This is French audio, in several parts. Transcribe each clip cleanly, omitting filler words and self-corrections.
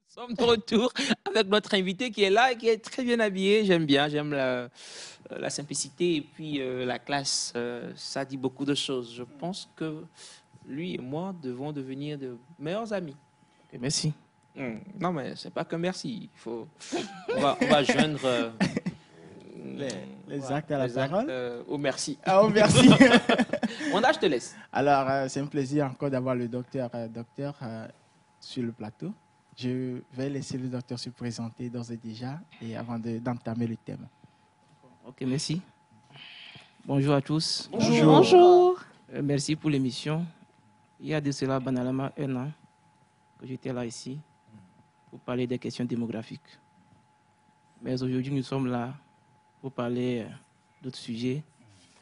Nous sommes de retour avec notre invité qui est là et qui est très bien habillé. J'aime bien, j'aime la simplicité et puis la classe. Ça dit beaucoup de choses. Je pense que lui et moi devons devenir de meilleurs amis. Ok, merci. Non, mais c'est pas que merci. On va joindre Les actes à la les actes parole. au merci. Ah, oh, merci. Mon âge, je te laisse. Alors, c'est un plaisir encore d'avoir le docteur sur le plateau. Je vais laisser le docteur se présenter d'ores et déjà et avant d'entamer le thème. Ok, merci. Bonjour à tous. Bonjour. Bonjour. Merci pour l'émission. Il y a de cela banalement 1 an que j'étais là ici pour parler des questions démographiques. Mais aujourd'hui, nous sommes là pour parler d'autres sujets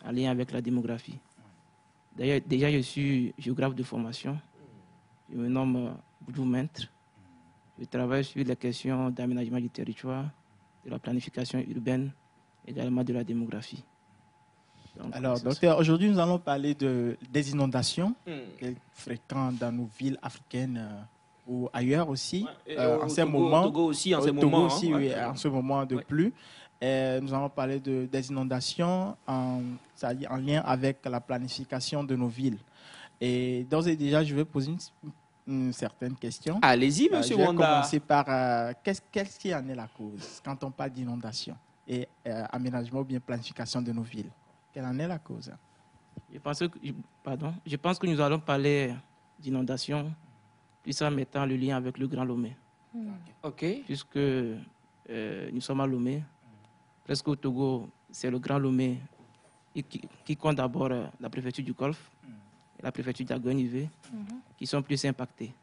en lien avec la démographie. D'ailleurs, déjà, je suis géographe de formation. Je me nomme Boudou Mentre. Je travaille sur les questions d'aménagement du territoire, de la planification urbaine, également de la démographie. Donc, Alors, docteur, aujourd'hui, nous allons parler des inondations fréquentes dans nos villes africaines ou ailleurs aussi. En ces moments, Togo aussi, en ces Togo moments. aussi, Hein, oui, en ce moment de pluie. Nous allons parler des inondations c'est-à-dire en lien avec la planification de nos villes. Et d'ores et déjà, je vais poser une certaine question. Allez-y, monsieur Je vais Wanda. commencer par qu'est-ce qui en est la cause quand on parle d'inondation et aménagement ou bien planification de nos villes? Quelle en est la cause? Je pense que nous allons parler d'inondation, puis en mettant le lien avec le Grand Lomé. OK. Puisque nous sommes à Lomé, presque au Togo, c'est le Grand Lomé qui compte d'abord la préfecture du Golfe et la préfecture d'Agogne-Ivé, qui sont plus impactés.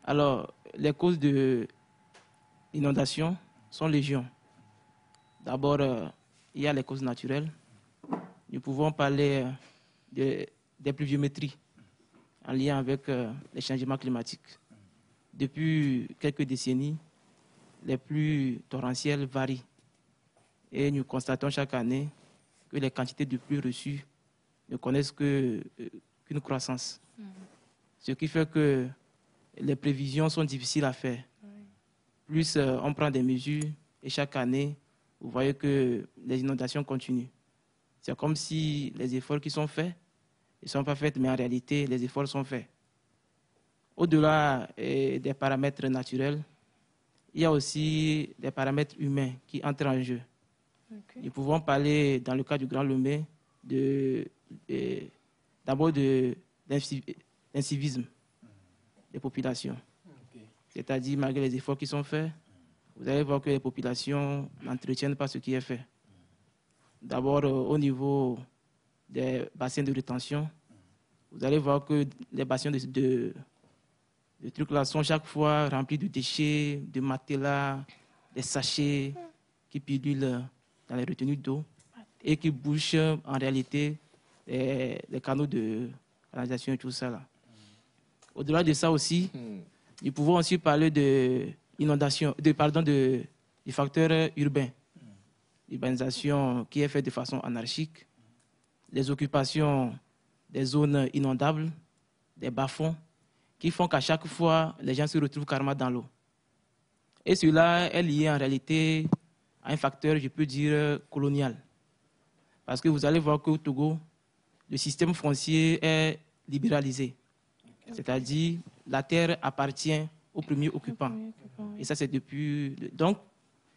Alors, les causes de l'inondation sont légion. D'abord, il y a les causes naturelles. Nous pouvons parler des pluviométries en lien avec les changements climatiques. Depuis quelques décennies, les pluies torrentielles varient. Et nous constatons chaque année que les quantités de pluie reçues ne connaissent qu'une croissance. Ce qui fait que les prévisions sont difficiles à faire. Plus on prend des mesures et chaque année, vous voyez que les inondations continuent. C'est comme si les efforts qui sont faits ne sont pas faits, mais en réalité, les efforts sont faits. Au-delà des paramètres naturels, il y a aussi des paramètres humains qui entrent en jeu. Nous pouvons parler, dans le cas du Grand Lomé, d'abord d'incivisme des populations. C'est-à-dire, malgré les efforts qui sont faits, vous allez voir que les populations n'entretiennent pas ce qui est fait. D'abord, au niveau des bassins de rétention, vous allez voir que les bassins de trucs là sont chaque fois remplis de déchets, de matelas, des sachets qui pullulent dans les retenues d'eau et qui bouchent en réalité les canaux de canalisation et tout ça là. Au-delà de ça aussi, nous pouvons aussi parler de l'inondation, du facteur urbain. L'urbanisation qui est faite de façon anarchique, les occupations des zones inondables, des bas-fonds, qui font qu'à chaque fois, les gens se retrouvent carrément dans l'eau. Et cela est lié en réalité à un facteur, je peux dire, colonial. Parce que vous allez voir qu'au Togo, le système foncier est libéralisé. C'est-à-dire, la terre appartient au premier occupant. Et ça, c'est depuis... Donc,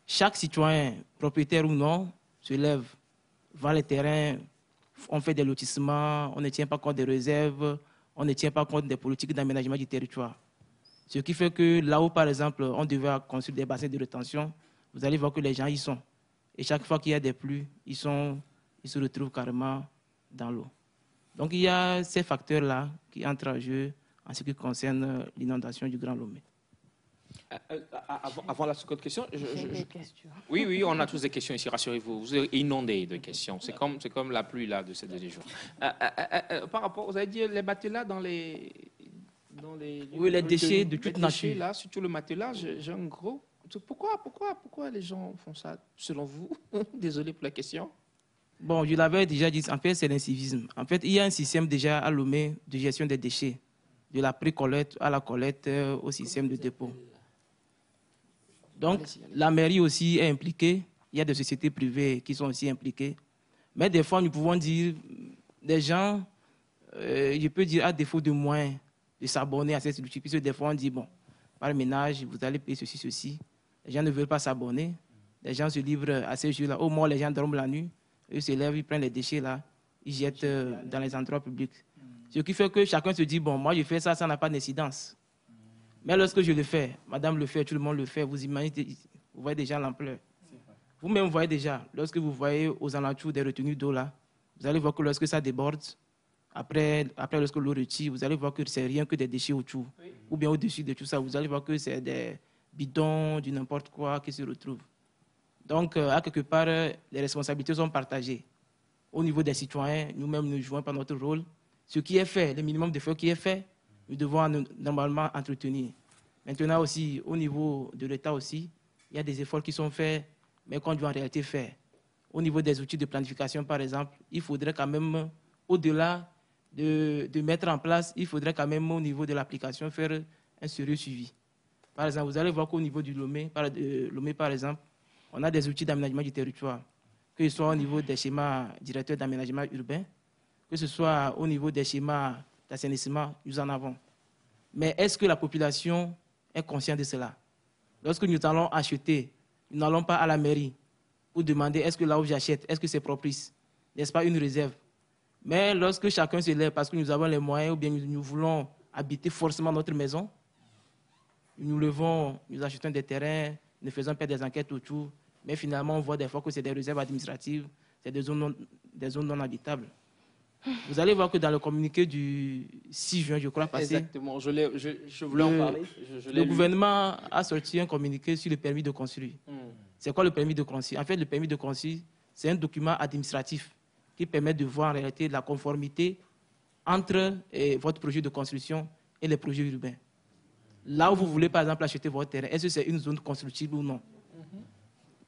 chaque citoyen, propriétaire ou non, se lève, vend les terrains, on fait des lotissements, on ne tient pas compte des réserves, on ne tient pas compte des politiques d'aménagement du territoire. Ce qui fait que là où, par exemple, on devait construire des bassins de rétention, vous allez voir que les gens y sont. Et chaque fois qu'il y a des pluies, ils se retrouvent carrément dans l'eau. Donc il y a ces facteurs-là qui entrent en jeu en ce qui concerne l'inondation du Grand Lomé. Avant la seconde question, Des questions. Oui, on a tous des questions ici, rassurez-vous. Vous êtes inondés de questions. C'est comme la pluie là de ces derniers jours. Par rapport, vous avez dit les matelas dans les Oui, les déchets de toute nature. Là, surtout le matelas, j'ai un gros. Pourquoi les gens font ça, selon vous? Désolé pour la question. Bon, je l'avais déjà dit, en fait, c'est l'incivisme. En fait, il y a un système déjà à Lomé de gestion des déchets, de la pré-collecte à la collecte au système de dépôt. Donc, la mairie aussi est impliquée. Il y a des sociétés privées qui sont aussi impliquées. Mais des fois, nous pouvons dire, des gens, je peux dire, à défaut de moyens, de s'abonner à cette outils. Puisque des fois, on dit, bon, par ménage, vous allez payer ceci, ceci. Les gens ne veulent pas s'abonner. Les gens se livrent à ces jeux-là. Au moins, les gens dorment la nuit. Eux se lèvent, ils prennent les déchets là, ils jettent dans les endroits publics. Ce qui fait que chacun se dit, bon, moi, je fais ça, ça n'a pas d'incidence. Mais lorsque je le fais, madame le fait, tout le monde le fait, vous imaginez, vous voyez déjà l'ampleur. Vous-même, vous voyez déjà, lorsque vous voyez aux alentours des retenues d'eau là, vous allez voir que lorsque ça déborde, après lorsque l'eau retire, vous allez voir que c'est rien que des déchets autour. Oui. Ou bien au-dessus de tout ça, vous allez voir que c'est des bidons, du n'importe quoi qui se retrouvent. Donc, à quelque part, les responsabilités sont partagées. Au niveau des citoyens, nous-mêmes, nous jouons par notre rôle. Ce qui est fait, le minimum d'efforts qui est fait, nous devons normalement entretenir. Maintenant aussi, au niveau de l'État aussi, il y a des efforts qui sont faits, mais qu'on doit en réalité faire. Au niveau des outils de planification, par exemple, il faudrait quand même, au-delà de mettre en place, il faudrait quand même, au niveau de l'application, faire un sérieux suivi. Par exemple, vous allez voir qu'au niveau du Lomé, par exemple, on a des outils d'aménagement du territoire, que ce soit au niveau des schémas directeurs d'aménagement urbain, que ce soit au niveau des schémas d'assainissement, nous en avons. Mais est-ce que la population est consciente de cela? Lorsque nous allons acheter, nous n'allons pas à la mairie pour demander est-ce que là où j'achète, est-ce que c'est propice? N'est-ce pas une réserve? Mais lorsque chacun se lève parce que nous avons les moyens ou bien nous voulons habiter forcément notre maison, nous levons, nous achetons des terrains, nous faisons pas des enquêtes autour, mais finalement on voit des fois que c'est des réserves administratives, c'est des zones non habitables. Vous allez voir que dans le communiqué du 6 juin, je crois, passé... Exactement, je voulais en parler. Le gouvernement a sorti un communiqué sur le permis de construire. C'est quoi le permis de construire? En fait, le permis de construire, c'est un document administratif qui permet de voir en réalité la conformité entre votre projet de construction et les projets urbains. Là où vous voulez, par exemple, acheter votre terrain, est-ce que c'est une zone constructible ou non?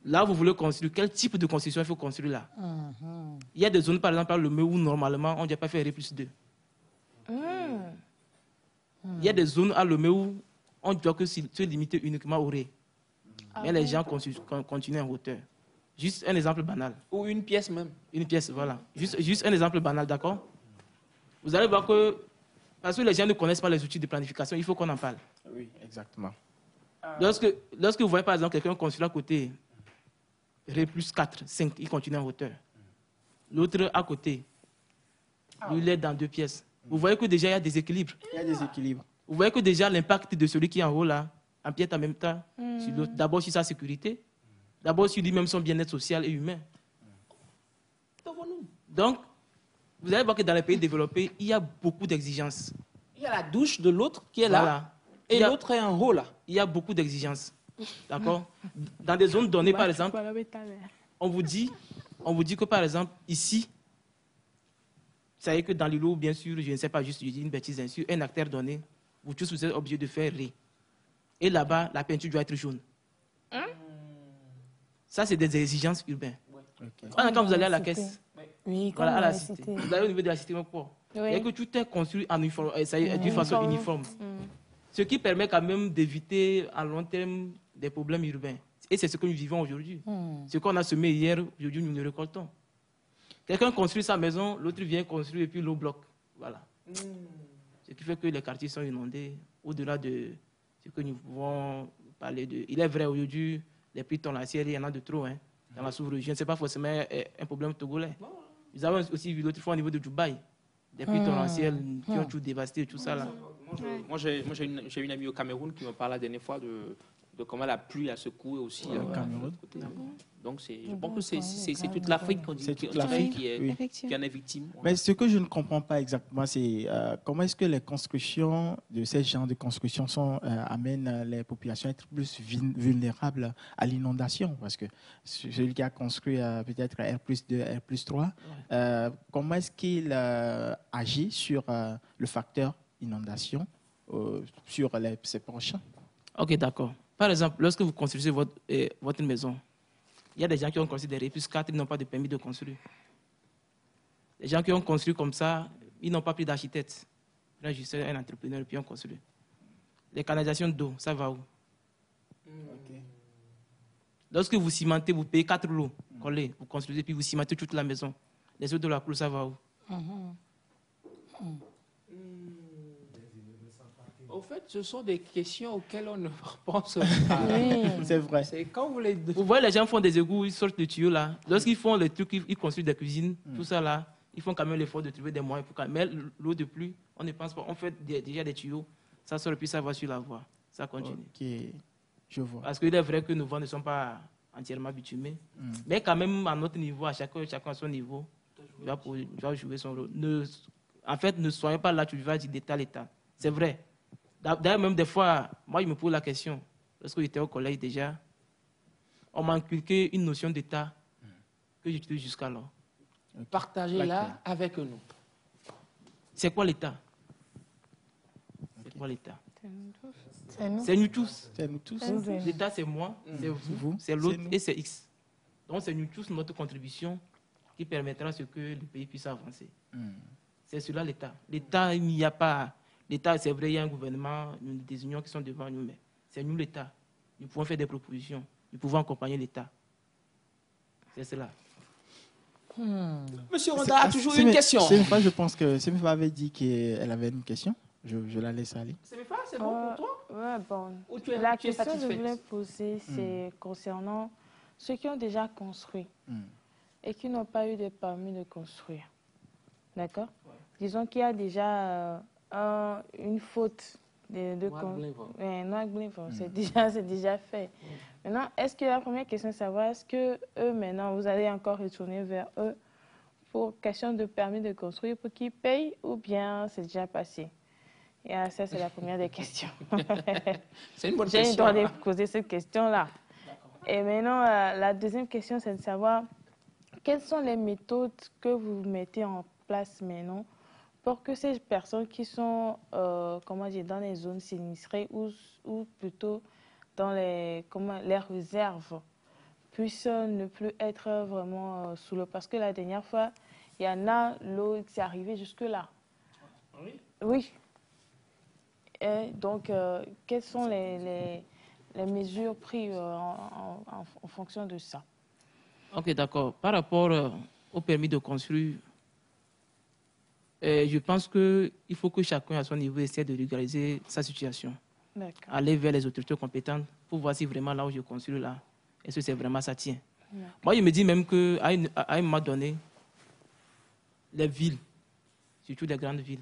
Là où vous voulez construire, quel type de construction il faut construire là? Il y a des zones, par exemple, le où normalement, on ne doit pas faire R+2. Il y a des zones à Lomé où on doit que se limiter uniquement au ré. Mais les gens continuent en hauteur. Juste un exemple banal. Ou une pièce même. Une pièce, voilà. Juste un exemple banal, d'accord? Vous allez voir que, parce que les gens ne connaissent pas les outils de planification, il faut qu'on en parle. Oui, exactement. Lorsque vous voyez par exemple quelqu'un construire à côté, R+4, 5, il continue en hauteur. L'autre à côté, lui, il est dans 2 pièces. Vous voyez que déjà il y a des équilibres. Il y a des équilibres. Vous voyez que déjà l'impact de celui qui est en haut là, empiète en même temps sur l'autre. D'abord sur sa sécurité, d'abord sur lui-même son bien-être social et humain. Donc, vous allez voir que dans les pays développés, il y a beaucoup d'exigences. Il y a la douche de l'autre qui est là, voilà. Et l'autre est en haut là. Il y a beaucoup d'exigences. D'accord? Dans des zones données, par exemple, on vous dit que, par exemple, ici, vous savez que dans l'îlot, bien sûr, je ne sais pas, juste je dis une bêtise, bien sûr, un acteur donné, vous tous vous êtes obligés de faire ré. Et là-bas, la peinture doit être jaune. Ça, c'est des exigences urbaines. Okay. Quand vous allez à la caisse, voilà, à la cité, vous allez au niveau de la cité, et que tout est construit en uniforme, d'une façon uniforme. Ce qui permet quand même d'éviter à long terme des problèmes urbains. Et c'est ce que nous vivons aujourd'hui. Ce qu'on a semé hier, aujourd'hui, nous le récoltons. Quelqu'un construit sa maison, l'autre vient construire et puis l'eau bloque. Voilà. Ce qui fait que les quartiers sont inondés, au-delà de ce que nous pouvons parler de. Il est vrai, aujourd'hui, les prix torrentiels, il y en a de trop hein, dans la sous-région. Ce n'est pas forcément un problème togolais. Nous avons aussi vu l'autre fois au niveau de Dubaï, des prix torrentiels qui ont tout dévasté, tout ça là. Moi, j'ai une amie au Cameroun qui me parle la dernière fois de comment la pluie a secoué aussi. Au Cameroun. Donc, je pense que c'est toute l'Afrique qui en est victime. Mais ce que je ne comprends pas exactement, c'est comment est-ce que les constructions de ce genre de construction amènent les populations à être plus vulnérables à l'inondation? Parce que celui qui a construit peut-être R+2, R+3, comment est-ce qu'il agit sur le facteur inondation sur ses prochains? Ok, d'accord. Par exemple, lorsque vous construisez votre maison, il y a des gens qui ont construit des R+4, ils n'ont pas de permis de construire. Les gens qui ont construit comme ça, ils n'ont pas pris d'architecte. Là, je suis un entrepreneur et puis on construit. Les canalisations d'eau, ça va où? Lorsque vous cimentez, vous payez 4 lots collés, vous construisez, puis vous cimentez toute la maison. Les autres de la cour, ça va où? Au fait, ce sont des questions auxquelles on ne pense pas. C'est vrai. C'est quand vous les... Vous voyez, les gens font des égouts, ils sortent des tuyaux là. Lorsqu'ils font les trucs, ils construisent des cuisines, tout ça là, ils font quand même l'effort de trouver des moyens pour quand même. Mais l'eau de pluie, on ne pense pas. On fait déjà des tuyaux, ça sort et puis ça va sur la voie. Ça continue. Ok, je vois. Parce qu'il est vrai que nos voies ne sont pas entièrement bitumées. Mais quand même, à notre niveau, chacun à son niveau, il va jouer son rôle. En fait, ne soyons pas là, tu vas dire d'état l'état. C'est vrai. D'ailleurs, même des fois, moi, je me pose la question. Lorsque j'étais au collège déjà, on m'a inculqué une notion d'état que j'utilise jusqu'alors. Partagez-la avec nous. C'est quoi l'état? C'est quoi l'état? C'est nous. C'est nous tous. C'est nous tous. L'état, c'est moi, c'est vous, c'est l'autre et c'est X. Donc, c'est nous tous notre contribution qui permettra à ce que le pays puisse avancer. C'est cela l'État. L'État, il n'y a pas... L'État, c'est vrai, il y a un gouvernement, des unions qui sont devant nous, mais c'est nous l'État. Nous pouvons faire des propositions. Nous pouvons accompagner l'État. C'est cela. Monsieur Ronda a toujours une question. Semifa, je pense que Semifa avait dit qu'elle avait une question. Je la laisse aller. Semifa, c'est bon pour toi? Ouais, bon. Ou tu es, La tu es question que je satisfaite? voulais poser, c'est concernant ceux qui ont déjà construit et qui n'ont pas eu de permis de construire. D'accord? Disons qu'il y a déjà une faute de c'est déjà fait. Maintenant, est-ce que la première question est de savoir, est-ce que eux, maintenant, vous allez encore retourner vers eux pour question de permis de construire pour qu'ils payent ou bien c'est déjà passé? Et ça, c'est la première des questions. C'est une bonne J'ai question. le droit de poser cette question-là. Et maintenant, la deuxième question, c'est de savoir quelles sont les méthodes que vous mettez en place maintenant pour que ces personnes qui sont comment dire, dans les zones sinistrées ou plutôt dans les réserves puissent ne plus être vraiment sous l'eau. Parce que la dernière fois, il y en a, l'eau qui est arrivée jusque-là. Oui. Oui. Et donc, quelles sont les mesures prises en fonction de ça? Ok, d'accord. Par rapport au permis de construire, je pense qu'il faut que chacun à son niveau essaie de régulariser sa situation. Aller vers les autorités compétentes pour voir si vraiment là où je construis là, est-ce que c'est vraiment ça tient. Moi, je me dis même qu'à un moment donné, les villes, surtout les grandes villes,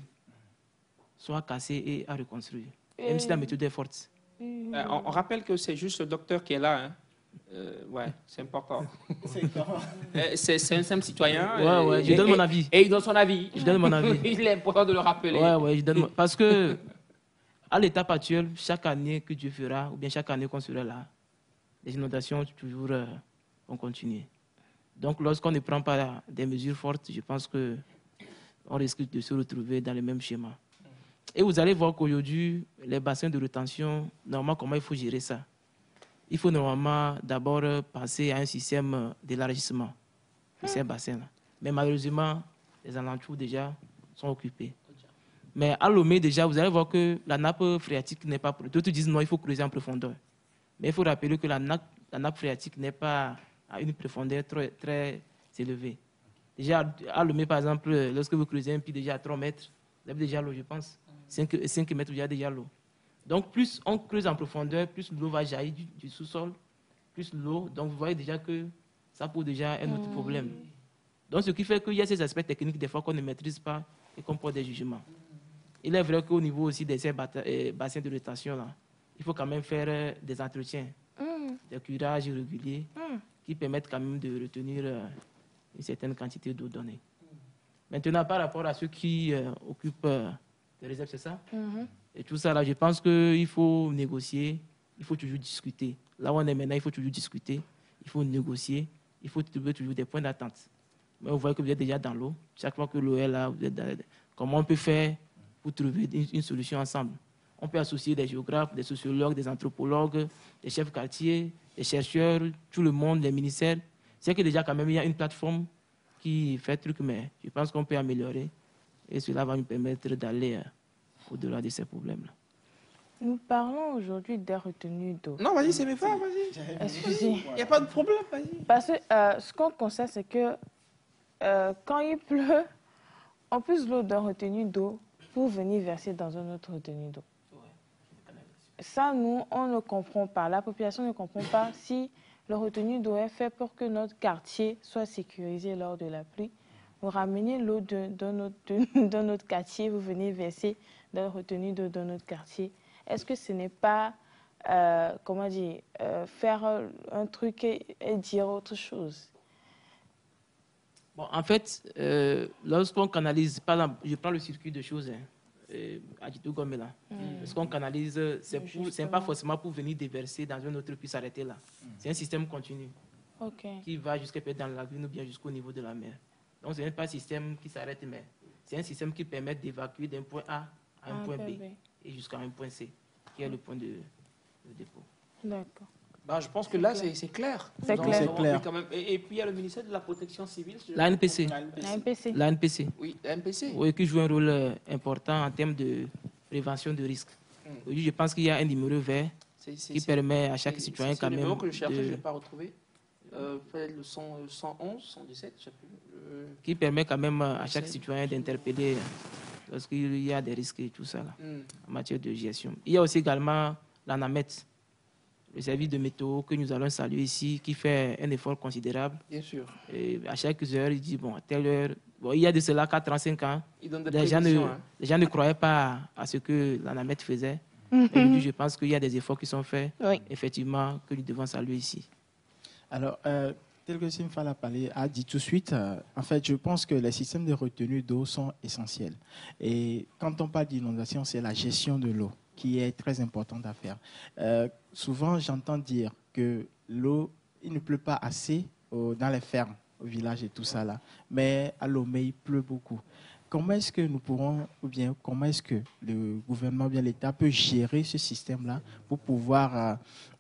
soient cassées et à reconstruire, même si la méthode est forte. On rappelle que c'est juste le docteur qui est là. Hein. Ouais, c'est important. C'est un simple citoyen. Ouais, je donne mon avis. Et il donne son avis. Je donne mon avis. Il est important de le rappeler. Ouais, parce que à l'étape actuelle, chaque année que Dieu fera, ou bien chaque année qu'on sera là, les inondations toujours vont continuer. Donc, lorsqu'on ne prend pas des mesures fortes, je pense qu'on risque de se retrouver dans le même schéma. Et vous allez voir qu'aujourd'hui, les bassins de rétention, normalement, comment il faut gérer ça? Il faut normalement d'abord passer à un système d'élargissement de ces bassins-là. Mais malheureusement, les alentours déjà sont occupés. Mais à Lomé, déjà, vous allez voir que la nappe phréatique n'est pas... D'autres disent non, il faut creuser en profondeur. Mais il faut rappeler que la nappe phréatique n'est pas à une profondeur très, très élevée. Déjà, à Lomé, par exemple, lorsque vous creusez un puits déjà à 3 mètres, vous avez déjà l'eau, je pense. 5 mètres, vous avez déjà l'eau. Donc, plus on creuse en profondeur, plus l'eau va jaillir du sous-sol, plus l'eau. Donc, vous voyez déjà que ça pose déjà un autre problème. Donc, ce qui fait qu'il y a ces aspects techniques, des fois, qu'on ne maîtrise pas et qu'on porte des jugements. Il est vrai qu'au niveau aussi de ces bassins de rétention, là, il faut quand même faire des entretiens, des curages réguliers qui permettent quand même de retenir une certaine quantité d'eau donnée. Maintenant, par rapport à ceux qui occupent les réserves, c'est ça? Et tout ça, là, je pense qu'il faut négocier, il faut toujours discuter. Là où on est maintenant, il faut toujours discuter, il faut négocier, il faut trouver toujours des points d'attente. Mais vous voyez que vous êtes déjà dans l'eau. Chaque fois que l'eau est là, vous êtes dans... Comment on peut faire pour trouver une solution ensemble? On peut associer des géographes, des sociologues, des anthropologues, des chefs quartiers, des chercheurs, tout le monde, les ministères. C'est que déjà, quand même, il y a une plateforme qui fait truc, mais je pense qu'on peut améliorer. Et cela va nous permettre d'aller au-delà de ces problèmes-là. Nous parlons aujourd'hui des retenues d'eau. Non, vas-y, c'est mes frères, vas-y. Excusez. Il n'y a pas de problème, vas-y. Parce que ce qu'on constate, c'est que quand il pleut, on puise l'eau d'un retenue d'eau pour venir verser dans un autre retenue d'eau. Ça, nous, on ne comprend pas. La population ne comprend pas si le retenue d'eau est fait pour que notre quartier soit sécurisé lors de la pluie. Vous ramenez l'eau d'un autre quartier, vous venez verser dans le retenue d'eau d'un autre quartier. Est-ce que ce n'est pas, comment dire, faire un truc et dire autre chose? Bon, en fait, lorsqu'on canalise, par exemple, je prends le circuit de choses, à Djito Gomela. Lorsqu'on canalise, c'est pas forcément pour venir déverser dans un autre puis s'arrêter là. C'est un système continu qui va jusqu'à peut-être dans la lagune ou bien jusqu'au niveau de la mer. Donc, ce n'est pas un système qui s'arrête, mais c'est un système qui permet d'évacuer d'un point A à un point B et jusqu'à un point C, qui est le point de dépôt. D'accord. Bah, je pense que là, c'est clair. C'est clair. Quand même. Et puis, il y a le ministère de la Protection civile. L'ANPC. L'ANPC. Oui, l'ANPC. Oui, qui joue un rôle important en termes de prévention de risques. Je pense qu'il y a un numéro vert qui permet à chaque citoyen quand même... C'est le numéro que je cherchais, je ne l'ai pas retrouvé. Peut-être le 111, 117, je ne sais plus. Qui permet quand même à chaque citoyen d'interpeller lorsqu'il y a des risques et tout ça là, en matière de gestion. Il y a aussi également l'ANAMET, le service de météo que nous allons saluer ici, qui fait un effort considérable. Bien sûr. Et à chaque heure, il dit, bon, à telle heure... Bon, il y a de cela 4-35 ans, les gens ne croyaient pas à ce que l'ANAMET faisait. Mais aujourd'hui, je pense qu'il y a des efforts qui sont faits, effectivement, que nous devons saluer ici. Alors, tel que Simfala a dit tout de suite, en fait, je pense que les systèmes de retenue d'eau sont essentiels. Et quand on parle d'inondation, c'est la gestion de l'eau qui est très importante à faire. Souvent, j'entends dire que l'eau, il ne pleut pas assez dans les fermes, au village et tout ça là, mais à Lomé, il pleut beaucoup. Comment est-ce que nous pourrons, ou bien comment est-ce que le gouvernement ou bien l'État peut gérer ce système-là pour pouvoir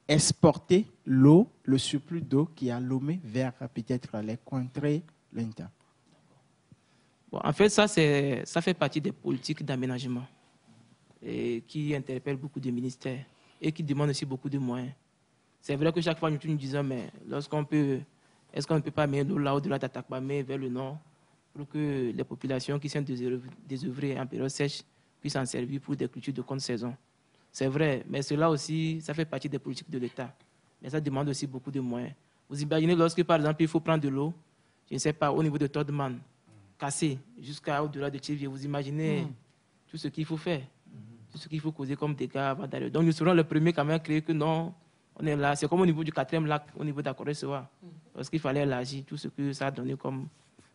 exporter l'eau, le surplus d'eau qui est à Lomé vers peut-être les contrées lointaines? Bon, en fait, ça fait partie des politiques d'aménagement qui interpellent beaucoup de ministères et qui demandent aussi beaucoup de moyens. C'est vrai que chaque fois, nous nous disons, mais est-ce qu'on ne peut pas mettre l'eau là au-delà d'Atakpamé vers le nord pour que les populations qui sont désœuvrées en période sèche puissent en servir pour des cultures de contre-saison? C'est vrai, mais cela aussi, ça fait partie des politiques de l'État. Mais ça demande aussi beaucoup de moyens. Vous imaginez lorsque, par exemple, il faut prendre de l'eau, je ne sais pas, au niveau de Todman, cassé jusqu'à au-delà de Tchévier, vous imaginez tout ce qu'il faut faire, tout ce qu'il faut causer comme dégâts avant d'aller. Donc nous serons les premiers quand même à créer que non, on est là. C'est comme au niveau du 4e lac, au niveau d'Akoré-Sewa. Lorsqu'il fallait élargir tout ce que ça a donné comme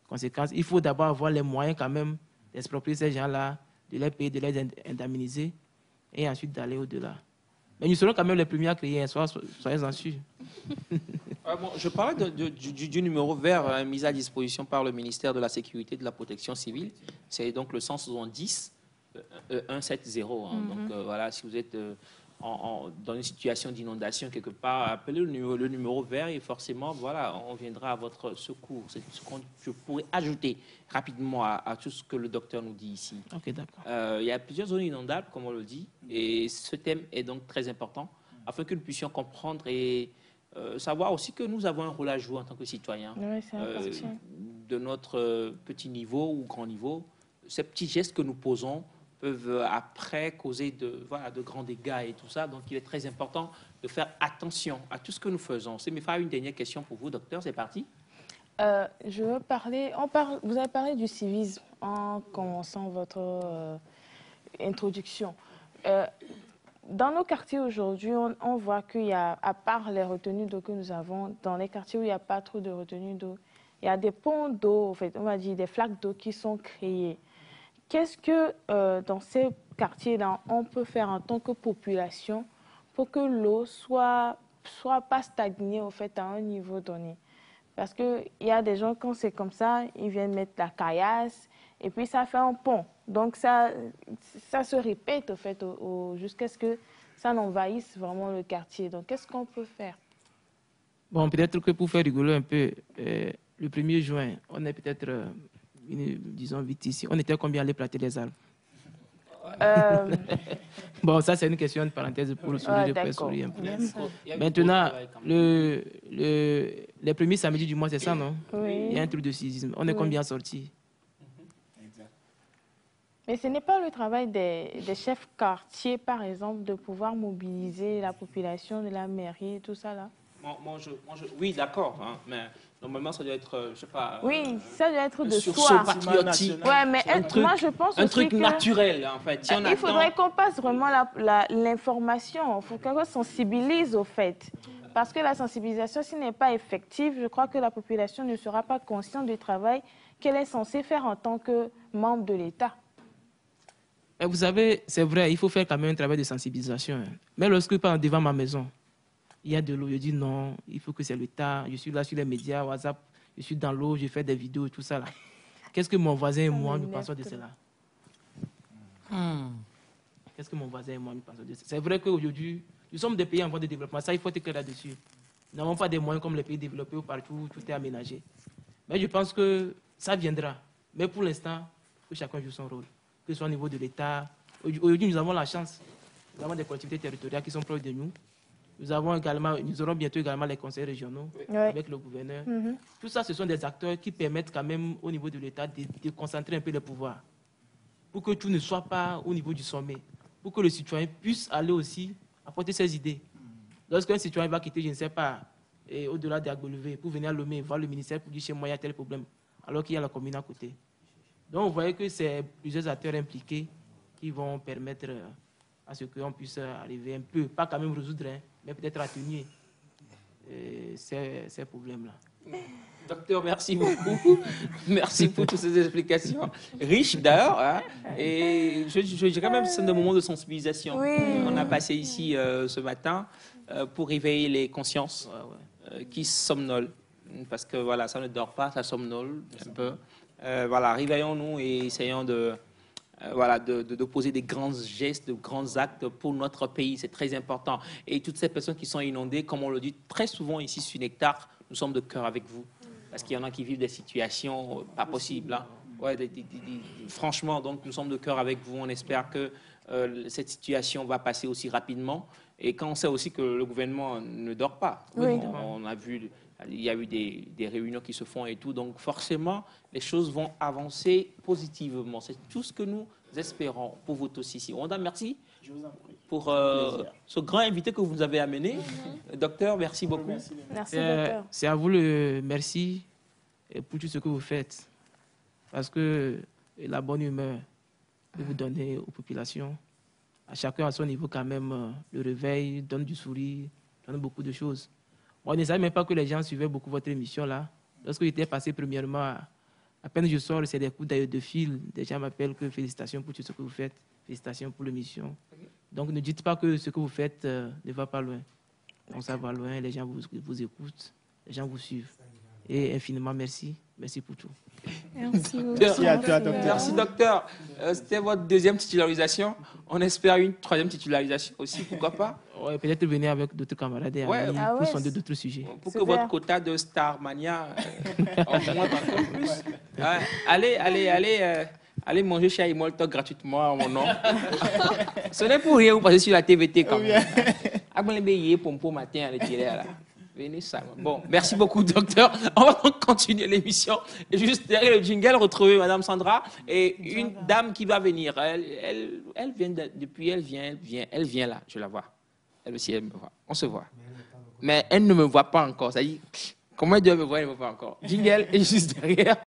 conséquence, il faut d'abord avoir les moyens quand même d'exproprier ces gens-là, de les payer, de les indemniser et ensuite d'aller au-delà. Mais nous serons quand même les premiers à créer, soyez-en sûrs. Bon, je parlais du numéro vert mis à disposition par le ministère de la Sécurité et de la Protection civile. C'est donc le 170 170. Donc voilà, si vous êtes dans une situation d'inondation quelque part, appelez le numéro vert et forcément, voilà, on viendra à votre secours. C'est ce que je pourrais ajouter rapidement à tout ce que le docteur nous dit ici. Ok, d'accord. Il y a plusieurs zones inondables, comme on le dit, et ce thème est donc très important afin que nous puissions comprendre et savoir aussi que nous avons un rôle à jouer en tant que citoyens. Oui, c'est important. De notre petit niveau ou grand niveau, ces petits gestes que nous posons peuvent après causer de grands dégâts et tout ça. Donc, il est très important de faire attention à tout ce que nous faisons. C'est me faire une dernière question pour vous, docteur. C'est parti. Je veux parler... vous avez parlé du civisme en commençant votre introduction. Dans nos quartiers aujourd'hui, on voit qu'il y a, à part les retenues d'eau que nous avons, dans les quartiers où il n'y a pas trop de retenues d'eau, il y a des ponts d'eau, en fait, on va dire des flaques d'eau qui sont créées. Qu'est-ce que dans ces quartiers-là, on peut faire en tant que population pour que l'eau soit pas stagnée en fait, à un niveau donné? Parce qu'il y a des gens, quand c'est comme ça, ils viennent mettre la caillasse et puis ça fait un pont. Donc ça se répète en fait, jusqu'à ce que ça n'envahisse vraiment le quartier. Donc qu'est-ce qu'on peut faire? Bon, peut-être que pour faire rigoler un peu, le 1er juin, on est peut-être... disons vite ici, on était combien à aller planter les arbres? Bon, ça, c'est une question de parenthèse pour le sourire, de faire D'accord. sourire un peu. Merci. Maintenant, les premiers samedis du mois, c'est ça, non? Oui. Il y a un truc de civisme. On est combien sortis? Mais ce n'est pas le travail des chefs quartiers, par exemple, de pouvoir mobiliser la population de la mairie et tout ça, là? Oui, d'accord, hein, mais normalement, ça doit être, je sais pas... Oui, ça doit être de sursaut soi. patriotique. Ouais, mais moi, je pense un aussi truc que naturel, en fait. Si on il faudrait attend- qu'on passe vraiment l'information. Il faut qu'on sensibilise au fait. Parce que la sensibilisation, s'il n'est pas effective, je crois que la population ne sera pas consciente du travail qu'elle est censée faire en tant que membre de l'État. Mais vous savez, c'est vrai, il faut faire quand même un travail de sensibilisation. Hein. Mais lorsque, par exemple, devant ma maison, il y a de l'eau, je dis non, il faut que c'est l'État. Je suis là sur les médias, WhatsApp, je suis dans l'eau, je fais des vidéos et tout ça. Qu'est-ce que mon voisin et moi, nous pensons de cela? Qu'est-ce que mon voisin et moi, nous pensons de cela? C'est vrai qu'aujourd'hui, nous sommes des pays en voie de développement. Ça, il faut être clair là-dessus. Nous n'avons pas des moyens comme les pays développés où partout, tout est aménagé. Mais je pense que ça viendra. Mais pour l'instant, que chacun joue son rôle. Que ce soit au niveau de l'État. Aujourd'hui, nous avons la chance. Nous avons des collectivités territoriales qui sont proches de nous. Nous aurons bientôt également les conseils régionaux avec le gouverneur. Tout ça, ce sont des acteurs qui permettent quand même au niveau de l'État de concentrer un peu le pouvoir. Pour que tout ne soit pas au niveau du sommet. Pour que le citoyen puisse aller aussi apporter ses idées. Lorsqu'un citoyen va quitter, je ne sais pas, au-delà des Agbolevés, pour venir à Lomé, voir le ministère pour dire chez moi, il y a tel problème, alors qu'il y a la commune à côté. Donc, vous voyez que c'est plusieurs acteurs impliqués qui vont permettre à ce qu'on puisse arriver un peu, pas quand même résoudre, hein, mais peut-être atténuer ces problèmes-là. Docteur, merci beaucoup. Merci pour toutes ces explications riches d'ailleurs. Hein, et je dirais même que c'est un moment de sensibilisation. Oui. On a passé ici ce matin pour réveiller les consciences qui somnolent. Parce que voilà, ça ne dort pas, ça somnole un peu. Voilà, réveillons-nous et essayons de poser des grands gestes, de grands actes pour notre pays. C'est très important. Et toutes ces personnes qui sont inondées, comme on le dit très souvent ici sur Nectar, nous sommes de cœur avec vous. Parce qu'il y en a qui vivent des situations pas possibles. Hein. Ouais, franchement, donc nous sommes de cœur avec vous. On espère que cette situation va passer aussi rapidement. Et quand on sait aussi que le gouvernement ne dort pas. Oui. On a vu, il y a eu des réunions qui se font et tout. Donc forcément, les choses vont avancer positivement. C'est tout ce que nous espérons pour vous tous ici. Wanda, merci. Je vous en prie. Pour ce grand invité que vous nous avez amené. Docteur, merci beaucoup. Merci, docteur. C'est à vous le merci pour tout ce que vous faites. Parce que la bonne humeur que vous donnez aux populations, à chacun à son niveau quand même, le réveil, donne du sourire, donne beaucoup de choses. Moi, je ne savais même pas que les gens suivaient beaucoup votre émission là. Lorsque j'étais passé premièrement, à peine je sors, c'est des coups d'œil de fil. Des gens m'appellent que félicitations pour tout ce que vous faites, félicitations pour l'émission. Donc ne dites pas que ce que vous faites ne va pas loin. Donc ça va loin, les gens vous écoutent, les gens vous suivent. Et infiniment merci. Merci pour tout. Merci à toi, docteur. Merci, docteur. C'était votre deuxième titularisation. On espère une troisième titularisation aussi, pourquoi pas? Ouais, peut-être venir avec d'autres camarades et Ouais. amis pour sonder d'autres sujets. Pour que Super. votre quota de Starmania augmente encore plus. Allez manger chez Imolto gratuitement à mon nom. Ce n'est pour rien, vous passez sur la TVT quand même. Venez ça. Bon, merci beaucoup, docteur. On va donc continuer l'émission. Et juste derrière le jingle, retrouver Madame Sandra et une dame qui va venir. Elle vient depuis, elle vient là. Je la vois. Elle aussi, elle me voit. On se voit. Mais elle ne me voit pas encore. Ça dit, comment elle doit me voir, elle ne me voit pas encore. Jingle est juste derrière.